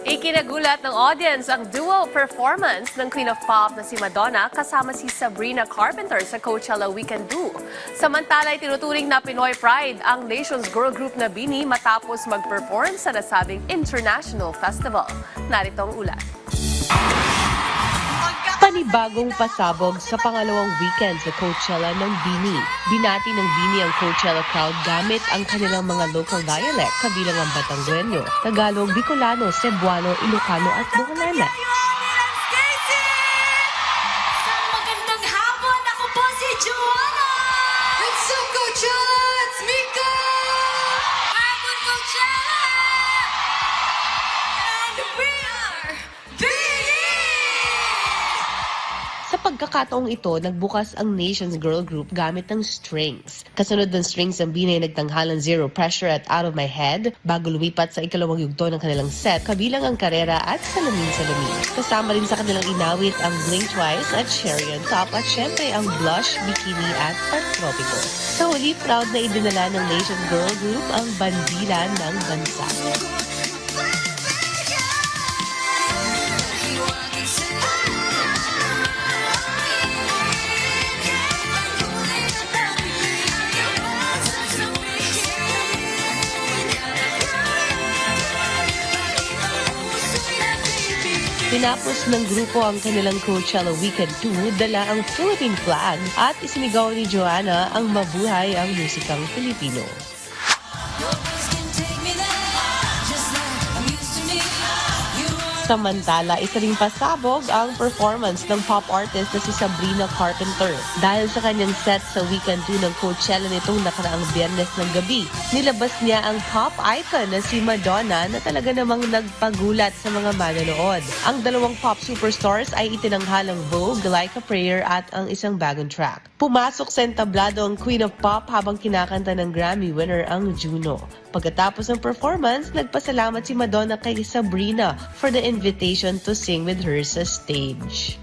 Ikinagulat ng audience ang duo performance ng Queen of Pop na si Madonna kasama si Sabrina Carpenter sa Coachella Weekend 2. Samantala, tinuturing na Pinoy Pride ang nation's girl group na BINI matapos mag-perform sa nasabing international festival. Narito ang ulat. Panibagong pasabog sa pangalawang weekend sa Coachella ng BINI. Binati ng BINI ang Coachella crowd gamit ang kanilang mga local dialect kabilang ang Batangguenyo, Tagalog, Bicolano, Cebuano, Ilocano at Boholana. Magandang hapon! Ako po si Joanna! It's so Coachella! It's Mika! Hapon Coachella! And we are BINI! Sa pagkakataong ito, nagbukas ang nation's girl group gamit ng strings. Kasunod ng strings ang BINI ay nagtanghalan Zero Pressure at Out of My Head bago lumipat sa ikalawang yugto ng kanilang set, kabilang ang Karera at Salamin. Kasama rin sa kanilang inawit ang Blink Twice at Cherry on Top at syempre ang Blush, Bikini at Pantropico. Sa huli, proud na idinala ng nation's girl group ang bandila ng bansa. Tinapos ng grupo ang kanilang Coachella Weekend 2, dala ang Philippine flag at isinigaw ni Joanna ang mabuhay ang musikang Pilipino. Samantala, isa ring pasabog ang performance ng pop artist na si Sabrina Carpenter. Dahil sa kanyang set sa Weekend 2 ng Coachella nitong nakaraang Biyernes ng gabi, nilabas niya ang pop icon na si Madonna na talaga namang nagpagulat sa mga manonood. Ang dalawang pop superstars ay itinanghalang Vogue, Like a Prayer at ang isang bagong track. Pumasok sa entablado ang Queen of Pop habang kinakanta ng Grammy winner ang Juno. Pagkatapos ng performance, nagpasalamat si Madonna kay Sabrina for the invitation to sing with her sa stage.